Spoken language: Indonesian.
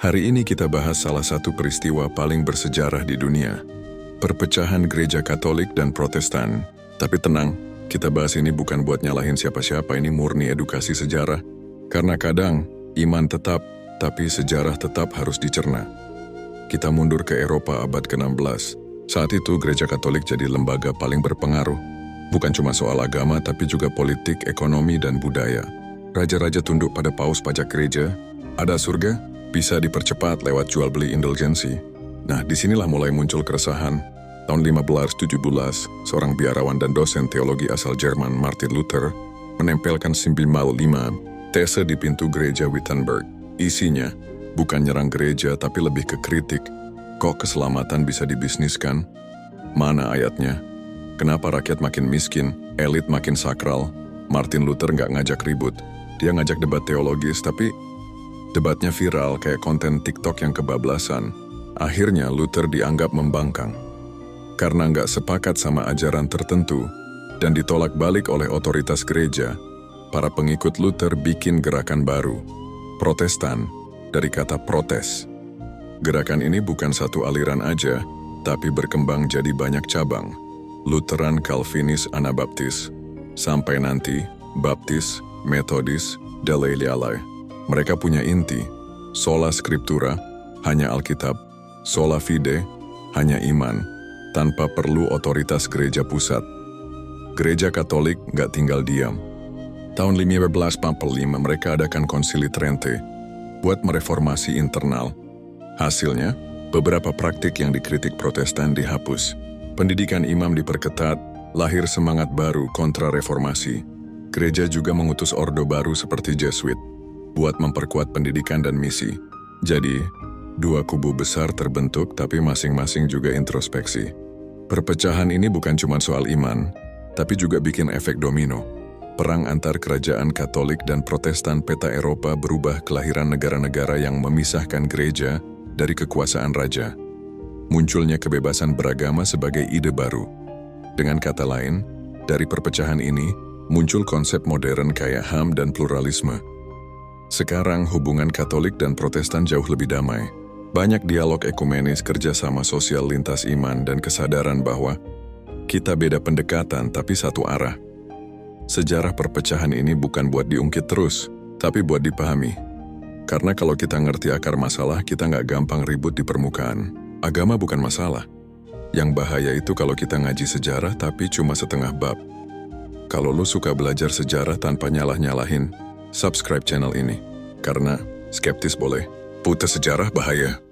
Hari ini kita bahas salah satu peristiwa paling bersejarah di dunia, perpecahan gereja Katolik dan Protestan. Tapi tenang, kita bahas ini bukan buat nyalahin siapa-siapa, ini murni edukasi sejarah. Karena kadang, iman tetap, tapi sejarah tetap harus dicerna. Kita mundur ke Eropa abad ke-16. Saat itu gereja Katolik jadi lembaga paling berpengaruh. Bukan cuma soal agama, tapi juga politik, ekonomi, dan budaya. Raja-raja tunduk pada paus pajak gereja. Ada surga, bisa dipercepat lewat jual beli indulgensi. Nah, disinilah mulai muncul keresahan. Tahun 1517, seorang biarawan dan dosen teologi asal Jerman, Martin Luther, menempelkan simbol 5 tese di pintu gereja Wittenberg. Isinya bukan nyerang gereja, tapi lebih ke kritik. Kok keselamatan bisa dibisniskan? Mana ayatnya? Kenapa rakyat makin miskin, elit makin sakral? Martin Luther nggak ngajak ribut. Dia ngajak debat teologis, tapi debatnya viral kayak konten TikTok yang kebablasan. Akhirnya Luther dianggap membangkang. Karena nggak sepakat sama ajaran tertentu dan ditolak balik oleh otoritas gereja, para pengikut Luther bikin gerakan baru, Protestan, dari kata protes. Gerakan ini bukan satu aliran aja, tapi berkembang jadi banyak cabang. Lutheran, Calvinis, Anabaptis, sampai nanti Baptis, Metodis, Dalai. Mereka punya inti, sola scriptura, hanya Alkitab, sola fide, hanya iman, tanpa perlu otoritas gereja pusat. Gereja Katolik nggak tinggal diam. Tahun 1545 mereka adakan Konsili Trente buat mereformasi internal. Hasilnya, beberapa praktik yang dikritik Protestan dihapus. Pendidikan imam diperketat, lahir semangat baru kontra reformasi. Gereja juga mengutus ordo baru seperti Jesuit buat memperkuat pendidikan dan misi. Jadi, dua kubu besar terbentuk tapi masing-masing juga introspeksi. Perpecahan ini bukan cuma soal iman, tapi juga bikin efek domino. Perang antar kerajaan Katolik dan Protestan peta Eropa berubah kelahiran negara-negara yang memisahkan gereja dari kekuasaan raja. Munculnya kebebasan beragama sebagai ide baru. Dengan kata lain, dari perpecahan ini, muncul konsep modern kayak HAM dan pluralisme. Sekarang hubungan Katolik dan Protestan jauh lebih damai. Banyak dialog ekumenis, kerjasama sosial lintas iman, dan kesadaran bahwa kita beda pendekatan tapi satu arah. Sejarah perpecahan ini bukan buat diungkit terus, tapi buat dipahami. Karena kalau kita ngerti akar masalah, kita nggak gampang ribut di permukaan. Agama bukan masalah. Yang bahaya itu kalau kita ngaji sejarah tapi cuma setengah bab. Kalau lu suka belajar sejarah tanpa nyalah-nyalahin, subscribe channel ini. Karena skeptis boleh, putus sejarah bahaya.